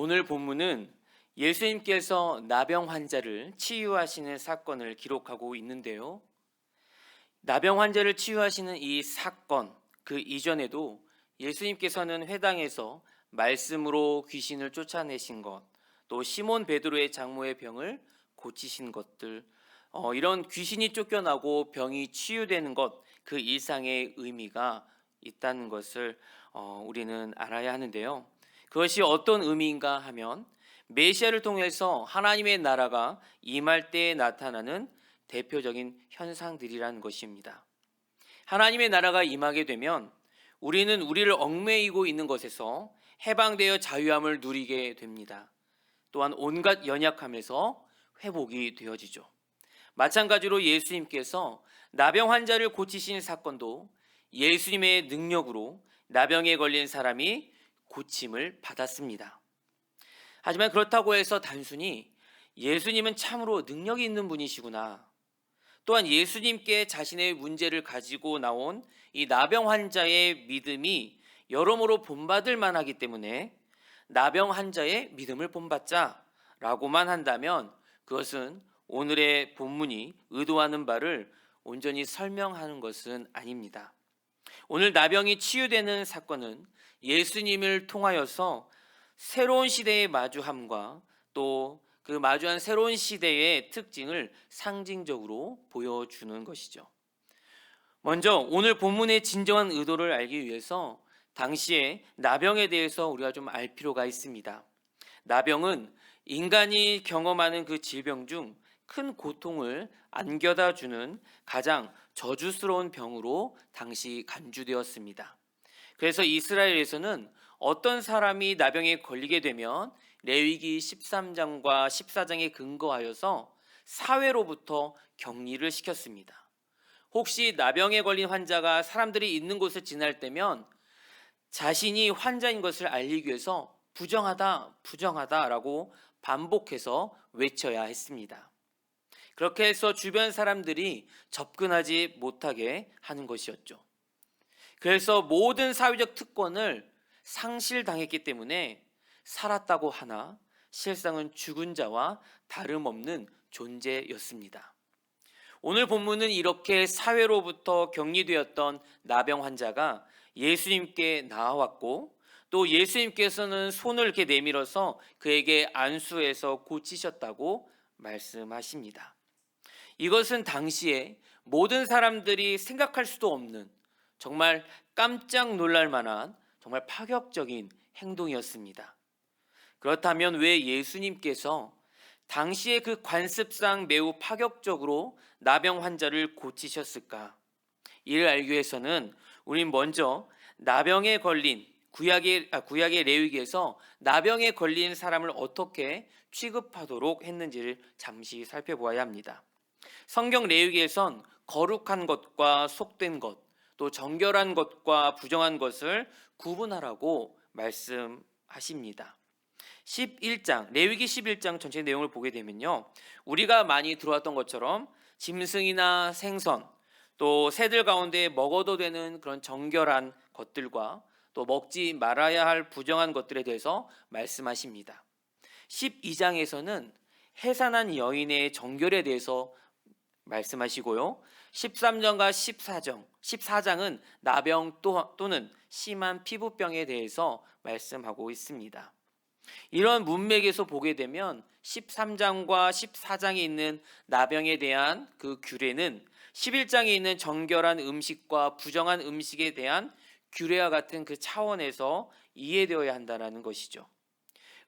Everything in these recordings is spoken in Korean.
오늘 본문은 예수님께서 나병 환자를 치유하시는 사건을 기록하고 있는데요. 나병 환자를 치유하시는 이 사건, 그 이전에도 예수님께서는 회당에서 말씀으로 귀신을 쫓아내신 것, 또 시몬 베드로의 장모의 병을 고치신 것들, 이런 귀신이 쫓겨나고 병이 치유되는 것, 그 일상의 의미가 있다는 것을 우리는 알아야 하는데요. 그것이 어떤 의미인가 하면 메시아를 통해서 하나님의 나라가 임할 때에 나타나는 대표적인 현상들이라는 것입니다. 하나님의 나라가 임하게 되면 우리는 우리를 얽매이고 있는 것에서 해방되어 자유함을 누리게 됩니다. 또한 온갖 연약함에서 회복이 되어지죠. 마찬가지로 예수님께서 나병 환자를 고치신 사건도 예수님의 능력으로 나병에 걸린 사람이 고침을 받았습니다. 하지만 그렇다고 해서 단순히 예수님은 참으로 능력이 있는 분이시구나, 또한 예수님께 자신의 문제를 가지고 나온 이 나병 환자의 믿음이 여러모로 본받을 만하기 때문에 나병 환자의 믿음을 본받자 라고만 한다면 그것은 오늘의 본문이 의도하는 바를 온전히 설명하는 것은 아닙니다. 오늘 나병이 치유되는 사건은 예수님을 통하여서 새로운 시대의 마주함과 또 그 마주한 새로운 시대의 특징을 상징적으로 보여주는 것이죠. 먼저 오늘 본문의 진정한 의도를 알기 위해서 당시에 나병에 대해서 우리가 좀 알 필요가 있습니다. 나병은 인간이 경험하는 그 질병 중 큰 고통을 안겨다 주는 가장 저주스러운 병으로 당시 간주되었습니다. 그래서 이스라엘에서는 어떤 사람이 나병에 걸리게 되면 레위기 13장과 14장에 근거하여서 사회로부터 격리를 시켰습니다. 혹시 나병에 걸린 환자가 사람들이 있는 곳을 지날 때면 자신이 환자인 것을 알리기 위해서 부정하다, 부정하다라고 반복해서 외쳐야 했습니다. 그렇게 해서 주변 사람들이 접근하지 못하게 하는 것이었죠. 그래서 모든 사회적 특권을 상실당했기 때문에 살았다고 하나 실상은 죽은 자와 다름없는 존재였습니다. 오늘 본문은 이렇게 사회로부터 격리되었던 나병 환자가 예수님께 나아왔고 또 예수님께서는 손을 이렇게 내밀어서 그에게 안수해서 고치셨다고 말씀하십니다. 이것은 당시에 모든 사람들이 생각할 수도 없는, 정말 깜짝 놀랄 만한 정말 파격적인 행동이었습니다. 그렇다면 왜 예수님께서 당시의 그 관습상 매우 파격적으로 나병 환자를 고치셨을까? 이를 알기 위해서는 우린 먼저 나병에 걸린 구약의 레위기에서 나병에 걸린 사람을 어떻게 취급하도록 했는지를 잠시 살펴보아야 합니다. 성경 레위기에선 거룩한 것과 속된 것, 또 정결한 것과 부정한 것을 구분하라고 말씀하십니다. 11장, 레위기 11장 전체 내용을 보게 되면요, 우리가 많이 들어왔던 것처럼 짐승이나 생선, 또 새들 가운데 먹어도 되는 그런 정결한 것들과 또 먹지 말아야 할 부정한 것들에 대해서 말씀하십니다. 12장에서는 해산한 여인의 정결에 대해서 말씀하시고요, 13장과 14장은 나병 또는 심한 피부병에 대해서 말씀하고 있습니다. 이런 문맥에서 보게 되면 13장과 14장에 있는 나병에 대한 그 규례는 11장에 있는 정결한 음식과 부정한 음식에 대한 규례와 같은 그 차원에서 이해되어야 한다는 것이죠.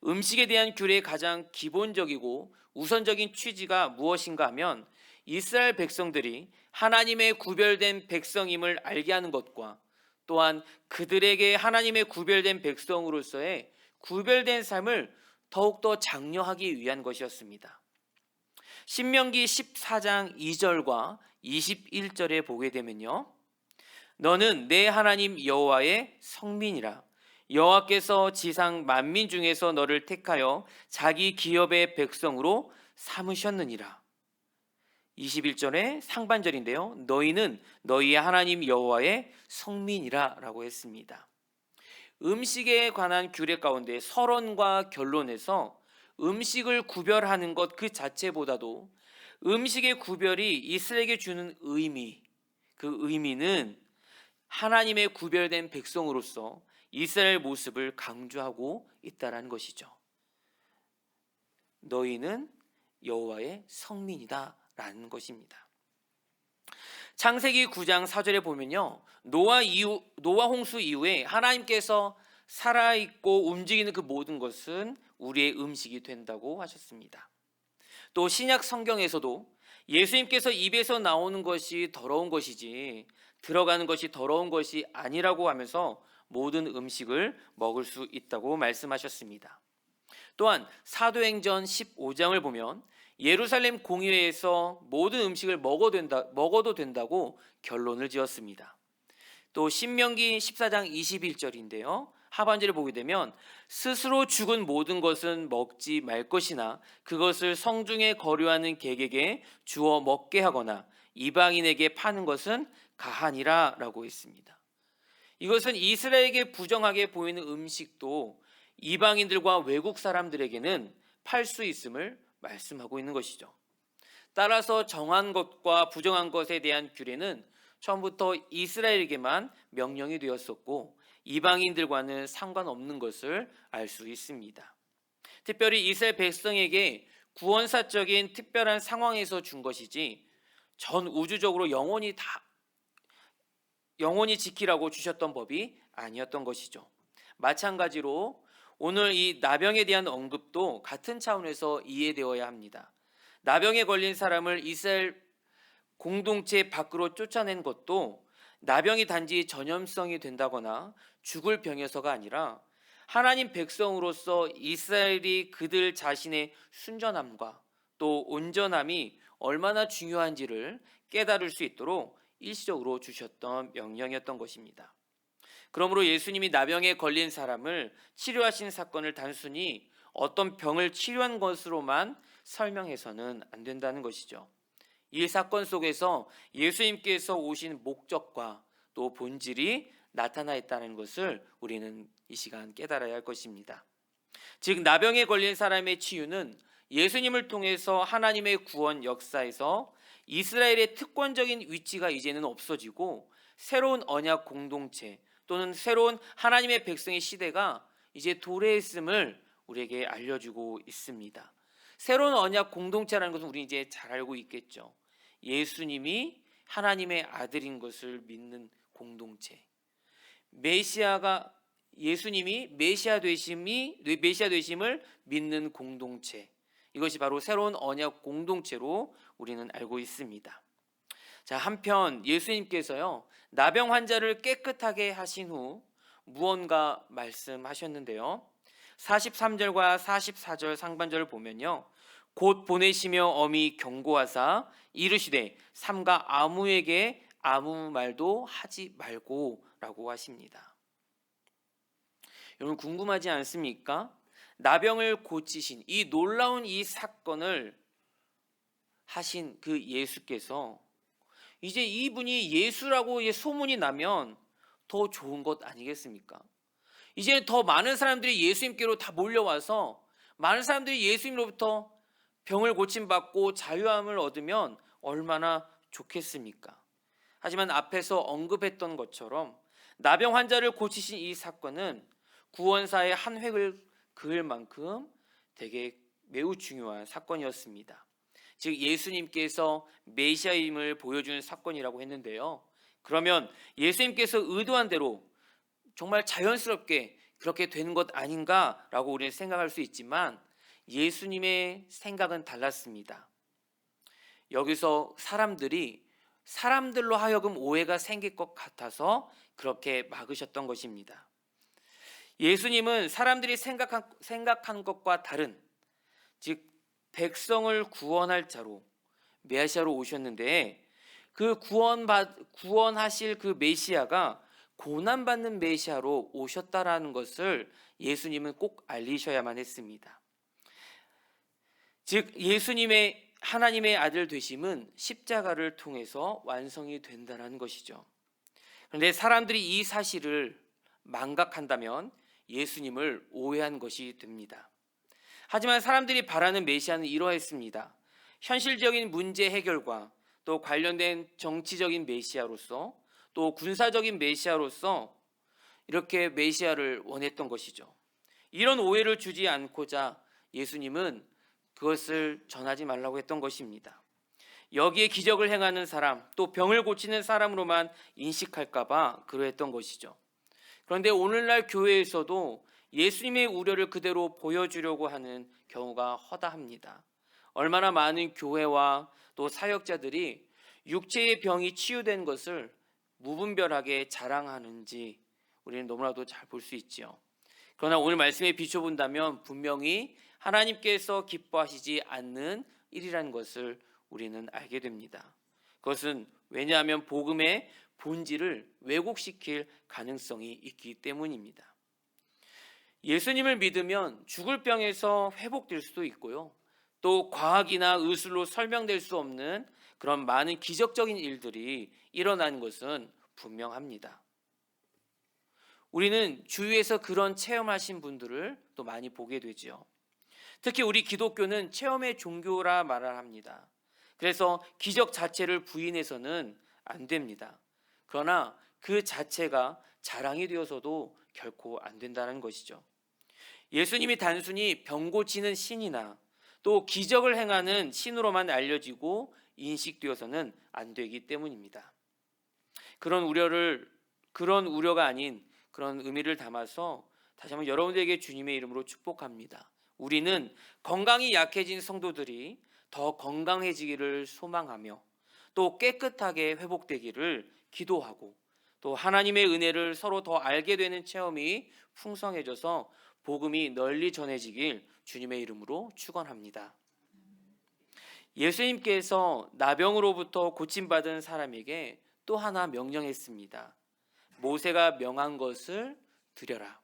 음식에 대한 규례의 가장 기본적이고 우선적인 취지가 무엇인가 하면 이스라엘 백성들이 하나님의 구별된 백성임을 알게 하는 것과 또한 그들에게 하나님의 구별된 백성으로서의 구별된 삶을 더욱더 장려하기 위한 것이었습니다. 신명기 14장 2절과 21절에 보게 되면요, 너는 내 하나님 여호와의 성민이라. 여호와께서 지상 만민 중에서 너를 택하여 자기 기업의 백성으로 삼으셨느니라. 21절의 상반절인데요, 너희는 너희의 하나님 여호와의 성민이라 라고 했습니다. 음식에 관한 규례 가운데 서론과 결론에서 음식을 구별하는 것 그 자체보다도 음식의 구별이 이스라엘에게 주는 의미, 그 의미는 하나님의 구별된 백성으로서 이스라엘 모습을 강조하고 있다는 것이죠. 너희는 여호와의 성민이다 라는 것입니다. 창세기 9장 4절에 보면요, 노아 홍수 이후에 하나님께서 살아있고 움직이는 그 모든 것은 우리의 음식이 된다고 하셨습니다. 또 신약 성경에서도 예수님께서 입에서 나오는 것이 더러운 것이지 들어가는 것이 더러운 것이 아니라고 하면서 모든 음식을 먹을 수 있다고 말씀하셨습니다. 또한 사도행전 15장을 보면 예루살렘 공의회에서 모든 음식을 먹어도 된다고 결론을 지었습니다. 또 신명기 14장 21절인데요. 하반절을 보게 되면 스스로 죽은 모든 것은 먹지 말 것이나 그것을 성중에 거류하는 객에게 주어 먹게 하거나 이방인에게 파는 것은 가하니라 라고 했습니다. 이것은 이스라엘에게 부정하게 보이는 음식도 이방인들과 외국 사람들에게는 팔 수 있음을 말씀하고 있는 것이죠. 따라서 정한 것과 부정한 것에 대한 규례는 처음부터 이스라엘에게만 명령이 되었었고 이방인들과는 상관없는 것을 알 수 있습니다. 특별히 이스라엘 백성에게 구원사적인 특별한 상황에서 준 것이지 전 우주적으로 영원히 지키라고 주셨던 법이 아니었던 것이죠. 마찬가지로 오늘 이 나병에 대한 언급도 같은 차원에서 이해되어야 합니다. 나병에 걸린 사람을 이스라엘 공동체 밖으로 쫓아낸 것도 나병이 단지 전염성이 된다거나 죽을 병에서가 아니라 하나님 백성으로서 이스라엘이 그들 자신의 순전함과 또 온전함이 얼마나 중요한지를 깨달을 수 있도록 일시적으로 주셨던 명령이었던 것입니다. 그러므로 예수님이 나병에 걸린 사람을 치료하신 사건을 단순히 어떤 병을 치료한 것으로만 설명해서는 안 된다는 것이죠. 이 사건 속에서 예수님께서 오신 목적과 또 본질이 나타나 있다는 것을 우리는 이 시간 깨달아야 할 것입니다. 즉 나병에 걸린 사람의 치유는 예수님을 통해서 하나님의 구원 역사에서 이스라엘의 특권적인 위치가 이제는 없어지고 새로운 언약 공동체 또는 새로운 하나님의 백성의 시대가 이제 도래했음을 우리에게 알려주고 있습니다. 새로운 언약 공동체라는 것은 우리 이제 잘 알고 있겠죠. 예수님이 하나님의 아들인 것을 믿는 공동체. 예수님이 메시아 되심을 믿는 공동체. 이것이 바로 새로운 언약 공동체로 우리는 알고 있습니다. 자, 한편 예수님께서요, 나병 환자를 깨끗하게 하신 후 무언가 말씀하셨는데요. 43절과 44절 상반절을 보면요, 곧 보내시며 엄히 경고하사 이르시되 삼가 아무에게 아무 말도 하지 말고 라고 하십니다. 여러분 궁금하지 않습니까? 나병을 고치신 이 놀라운 이 사건을 하신 그 예수께서 이제 이분이 예수라고 소문이 나면 더 좋은 것 아니겠습니까? 이제 더 많은 사람들이 예수님께로 다 몰려와서 많은 사람들이 예수님으로부터 병을 고침받고 자유함을 얻으면 얼마나 좋겠습니까? 하지만 앞에서 언급했던 것처럼 나병 환자를 고치신 이 사건은 구원사의 한 획을 그을 만큼 되게 매우 중요한 사건이었습니다. 즉 예수님께서 메시아임을 보여주는 사건이라고 했는데요. 그러면 예수님께서 의도한 대로 정말 자연스럽게 그렇게 되는 것 아닌가라고 우리는 생각할 수 있지만 예수님의 생각은 달랐습니다. 여기서 사람들로 하여금 오해가 생길 것 같아서 그렇게 막으셨던 것입니다. 예수님은 사람들이 생각한 것과 다른, 즉 백성을 구원할 자로 메시아로 오셨는데 그 구원하실 그 메시아가 고난받는 메시아로 오셨다라는 것을 예수님은 꼭 알리셔야만 했습니다. 즉 예수님의 하나님의 아들 되심은 십자가를 통해서 완성이 된다는 것이죠. 그런데 사람들이 이 사실을 망각한다면 예수님을 오해한 것이 됩니다. 하지만 사람들이 바라는 메시아는 이러했습니다. 현실적인 문제 해결과 또 관련된 정치적인 메시아로서 또 군사적인 메시아로서 이렇게 메시아를 원했던 것이죠. 이런 오해를 주지 않고자 예수님은 그것을 전하지 말라고 했던 것입니다. 여기에 기적을 행하는 사람, 또 병을 고치는 사람으로만 인식할까 봐 그러했던 것이죠. 그런데 오늘날 교회에서도 예수님의 우려를 그대로 보여주려고 하는 경우가 허다합니다. 얼마나 많은 교회와 또 사역자들이 육체의 병이 치유된 것을 무분별하게 자랑하는지 우리는 너무나도 잘 볼 수 있지요. 그러나 오늘 말씀에 비춰본다면 분명히 하나님께서 기뻐하시지 않는 일이라는 것을 우리는 알게 됩니다. 그것은 왜냐하면 복음의 본질을 왜곡시킬 가능성이 있기 때문입니다. 예수님을 믿으면 죽을 병에서 회복될 수도 있고요. 또 과학이나 의술로 설명될 수 없는 그런 많은 기적적인 일들이 일어나는 것은 분명합니다. 우리는 주위에서 그런 체험하신 분들을 또 많이 보게 되죠. 특히 우리 기독교는 체험의 종교라 말을 합니다. 그래서 기적 자체를 부인해서는 안 됩니다. 그러나 그 자체가 자랑이 되어서도 결코 안 된다는 것이죠. 예수님이 단순히 병 고치는 신이나 또 기적을 행하는 신으로만 알려지고 인식되어서는 안 되기 때문입니다. 그런 우려가 아닌 그런 의미를 담아서 다시 한번 여러분들에게 주님의 이름으로 축복합니다. 우리는 건강이 약해진 성도들이 더 건강해지기를 소망하며 또 깨끗하게 회복되기를 기도하고 또 하나님의 은혜를 서로 더 알게 되는 체험이 풍성해져서 복음이 널리 전해지길 주님의 이름으로 축원합니다. 예수님께서 나병으로부터 고침받은 사람에게 또 하나 명령했습니다. 모세가 명한 것을 드려라.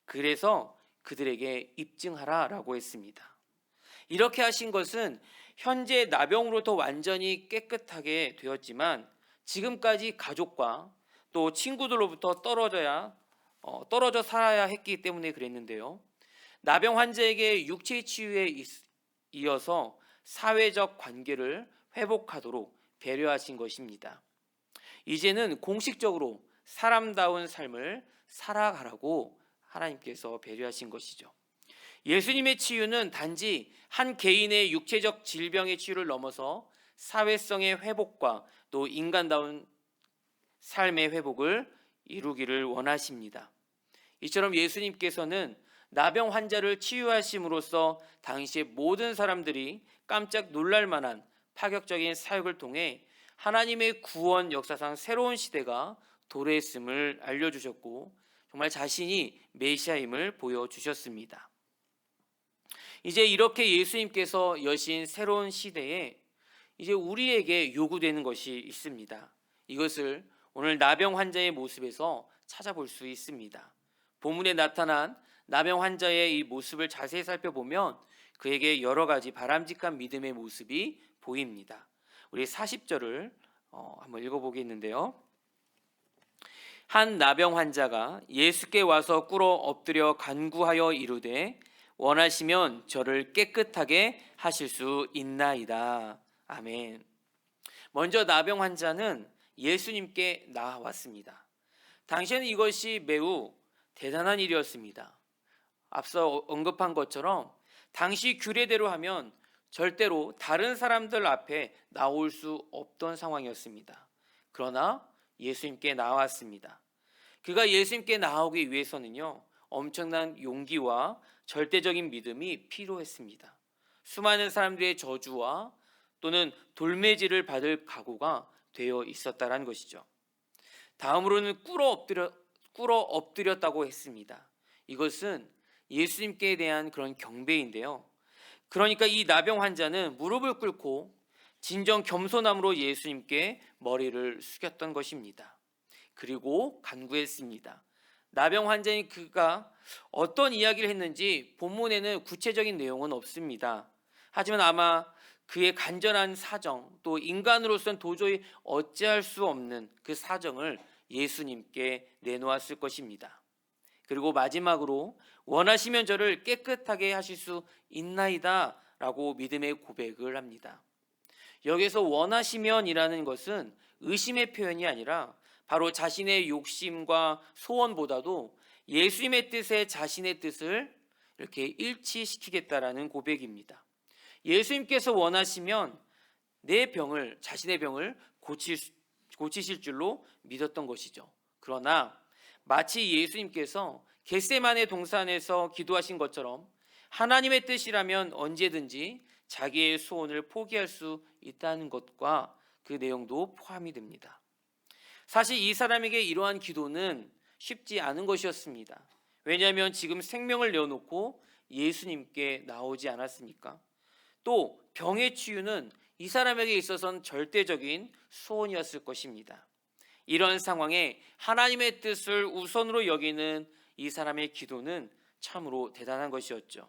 그래서 그들에게 입증하라 라고 했습니다. 이렇게 하신 것은 현재 나병으로부터 완전히 깨끗하게 되었지만 지금까지 가족과 또 친구들로부터 떨어져 살아야 했기 때문에 그랬는데요. 나병 환자에게 육체의 치유에 이어서 사회적 관계를 회복하도록 배려하신 것입니다. 이제는 공식적으로 사람다운 삶을 살아가라고 하나님께서 배려하신 것이죠. 예수님의 치유는 단지 한 개인의 육체적 질병의 치유를 넘어서 사회성의 회복과 또 인간다운 삶의 회복을 이루기를 원하십니다. 이처럼 예수님께서는 나병 환자를 치유하심으로써 당시의 모든 사람들이 깜짝 놀랄 만한 파격적인 사역을 통해 하나님의 구원 역사상 새로운 시대가 도래했음을 알려주셨고 정말 자신이 메시아임을 보여주셨습니다. 이제 이렇게 예수님께서 여신 새로운 시대에 이제 우리에게 요구되는 것이 있습니다. 이것을 오늘 나병 환자의 모습에서 찾아볼 수 있습니다. 본문에 나타난 나병 환자의 이 모습을 자세히 살펴보면 그에게 여러 가지 바람직한 믿음의 모습이 보입니다. 우리 40절을 한번 읽어보겠는데요. 한 나병 환자가 예수께 와서 꿇어 엎드려 간구하여 이르되 원하시면 저를 깨끗하게 하실 수 있나이다. 아멘. 먼저 나병 환자는 예수님께 나아왔습니다. 당시에는 이것이 매우 대단한 일이었습니다. 앞서 언급한 것처럼 당시 규례대로 하면 절대로 다른 사람들 앞에 나올 수 없던 상황이었습니다. 그러나 예수님께 나왔습니다. 그가 예수님께 나오기 위해서는요, 엄청난 용기와 절대적인 믿음이 필요했습니다. 수많은 사람들의 저주와 또는 돌매질을 받을 각오가 되어 있었다는 것이죠. 다음으로는 꿇어 엎드렸다고 했습니다. 이것은 예수님께 대한 그런 경배인데요. 그러니까 이 나병 환자는 무릎을 꿇고 진정 겸손함으로 예수님께 머리를 숙였던 것입니다. 그리고 간구했습니다. 나병 환자인 그가 어떤 이야기를 했는지 본문에는 구체적인 내용은 없습니다. 하지만 아마 그의 간절한 사정, 또 인간으로서는 도저히 어찌할 수 없는 그 사정을 예수님께 내놓았을 것입니다. 그리고 마지막으로 원하시면 저를 깨끗하게 하실 수 있나이다 라고 믿음의 고백을 합니다. 여기서 원하시면이라는 것은 의심의 표현이 아니라 바로 자신의 욕심과 소원보다도 예수님의 뜻에 자신의 뜻을 이렇게 일치시키겠다라는 고백입니다. 예수님께서 원하시면 자신의 병을 고치실 줄로 믿었던 것이죠. 그러나 마치 예수님께서 겟세마네 동산에서 기도하신 것처럼 하나님의 뜻이라면 언제든지 자기의 소원을 포기할 수 있다는 것과 그 내용도 포함이 됩니다. 사실 이 사람에게 이러한 기도는 쉽지 않은 것이었습니다. 왜냐하면 지금 생명을 내어놓고 예수님께 나오지 않았습니까? 또 병의 치유는 이 사람에게 있어서는 절대적인 소원이었을 것입니다. 이런 상황에 하나님의 뜻을 우선으로 여기는 이 사람의 기도는 참으로 대단한 것이었죠.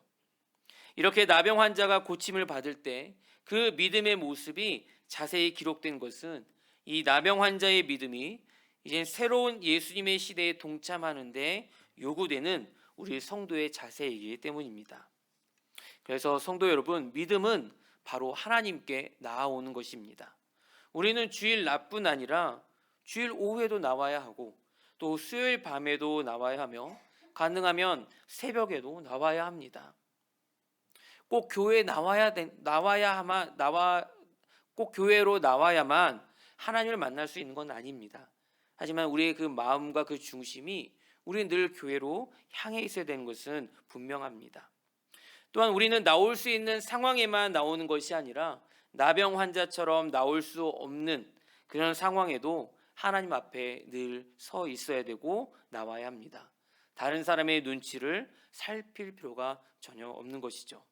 이렇게 나병 환자가 고침을 받을 때 그 믿음의 모습이 자세히 기록된 것은 이 나병 환자의 믿음이 이제 새로운 예수님의 시대에 동참하는데 요구되는 우리 성도의 자세이기 때문입니다. 그래서 성도 여러분, 믿음은 바로 하나님께 나아오는 것입니다. 우리는 주일 낮뿐 아니라 주일 오후에도 나와야 하고 또 수요일 밤에도 나와야 하며 가능하면 새벽에도 나와야 합니다. 꼭 교회로 나와야만 하나님을 만날 수 있는 건 아닙니다. 하지만 우리의 그 마음과 그 중심이 우리는 늘 교회로 향해 있어야 되는 것은 분명합니다. 또한 우리는 나올 수 있는 상황에만 나오는 것이 아니라 나병 환자처럼 나올 수 없는 그런 상황에도 하나님 앞에 늘 서 있어야 되고 나와야 합니다. 다른 사람의 눈치를 살필 필요가 전혀 없는 것이죠.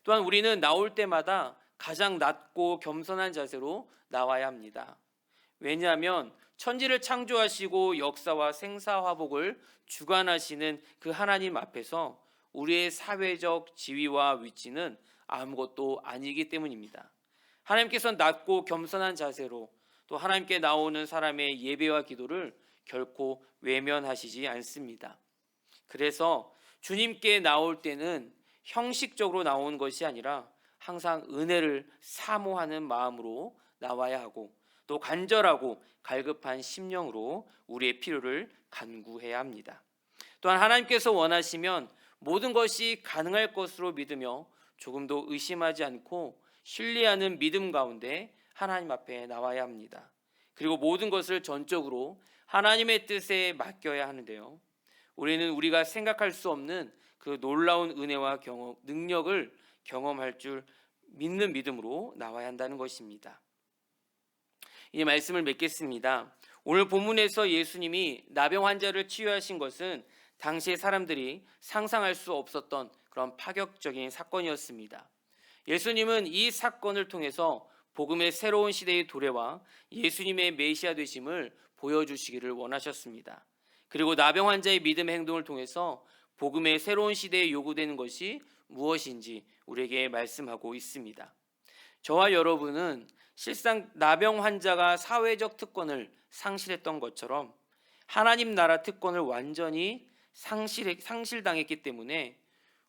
또한 우리는 나올 때마다 가장 낮고 겸손한 자세로 나와야 합니다. 왜냐하면 천지를 창조하시고 역사와 생사화복을 주관하시는 그 하나님 앞에서 우리의 사회적 지위와 위치는 아무것도 아니기 때문입니다. 하나님께서는 낮고 겸손한 자세로 또 하나님께 나오는 사람의 예배와 기도를 결코 외면하시지 않습니다. 그래서 주님께 나올 때는 형식적으로 나오는 것이 아니라 항상 은혜를 사모하는 마음으로 나와야 하고 또 간절하고 갈급한 심령으로 우리의 필요를 간구해야 합니다. 또한 하나님께서 원하시면 모든 것이 가능할 것으로 믿으며 조금도 의심하지 않고 신뢰하는 믿음 가운데 하나님 앞에 나와야 합니다. 그리고 모든 것을 전적으로 하나님의 뜻에 맡겨야 하는데요. 우리는 우리가 생각할 수 없는 그 놀라운 은혜와 능력을 경험할 줄 믿는 믿음으로 나와야 한다는 것입니다. 이 말씀을 맺겠습니다. 오늘 본문에서 예수님이 나병 환자를 치유하신 것은 당시의 사람들이 상상할 수 없었던 그런 파격적인 사건이었습니다. 예수님은 이 사건을 통해서 복음의 새로운 시대의 도래와 예수님의 메시아 되심을 보여주시기를 원하셨습니다. 그리고 나병 환자의 믿음의 행동을 통해서 복음의 새로운 시대에 요구되는 것이 무엇인지 우리에게 말씀하고 있습니다. 저와 여러분은 실상 나병 환자가 사회적 특권을 상실했던 것처럼 하나님 나라 특권을 완전히 상실당했기 때문에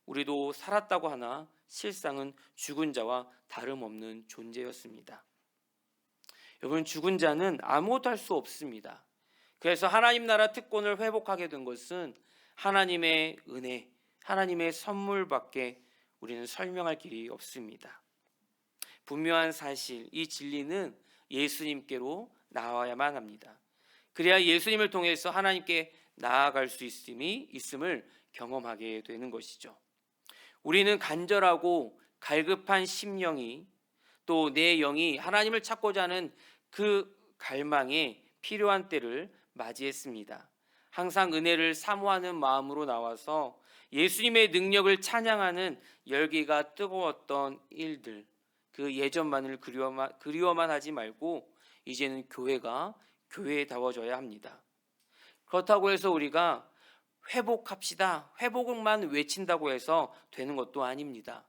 우리도 살았다고 하나 실상은 죽은 자와 다름없는 존재였습니다. 여러분, 죽은 자는 아무것도 할 수 없습니다. 그래서 하나님 나라 특권을 회복하게 된 것은 하나님의 은혜, 하나님의 선물밖에 우리는 설명할 길이 없습니다. 분명한 사실, 이 진리는 예수님께로 나와야만 합니다. 그래야 예수님을 통해서 하나님께 나아갈 수 있음을 경험하게 되는 것이죠. 우리는 간절하고 갈급한 심령이 또 내 영이 하나님을 찾고자 하는 그 갈망에 필요한 때를 맞이했습니다. 항상 은혜를 사모하는 마음으로 나와서 예수님의 능력을 찬양하는 열기가 뜨거웠던 일들, 그 예전만을 그리워만 하지 말고 이제는 교회가 교회다워져야 합니다. 그렇다고 해서 우리가 회복합시다, 회복만 외친다고 해서 되는 것도 아닙니다.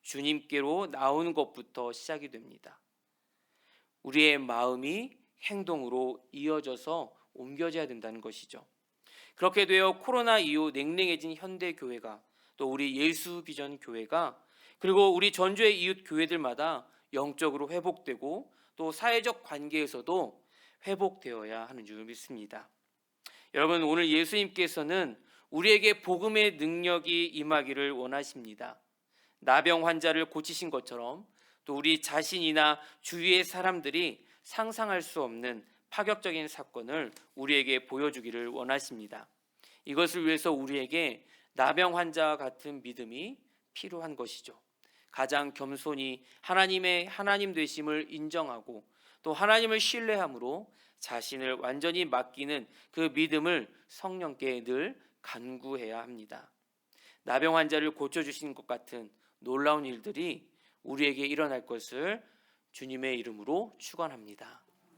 주님께로 나오는 것부터 시작이 됩니다. 우리의 마음이 행동으로 이어져서 옮겨져야 된다는 것이죠. 그렇게 되어 코로나 이후 냉랭해진 현대 교회가, 또 우리 예수 비전 교회가, 그리고 우리 전주의 이웃 교회들마다 영적으로 회복되고 또 사회적 관계에서도 회복되어야 하는 줄 믿습니다. 여러분, 오늘 예수님께서는 우리에게 복음의 능력이 임하기를 원하십니다. 나병 환자를 고치신 것처럼 또 우리 자신이나 주위의 사람들이 상상할 수 없는 파격적인 사건을 우리에게 보여주기를 원하십니다. 이것을 위해서 우리에게 나병 환자와 같은 믿음이 필요한 것이죠. 가장 겸손히 하나님의 하나님 되심을 인정하고 또 하나님을 신뢰함으로 자신을 완전히 맡기는 그 믿음을 성령께 늘 간구해야 합니다. 나병 환자를 고쳐주신 것 같은 놀라운 일들이 우리에게 일어날 것을 주님의 이름으로 축원합니다.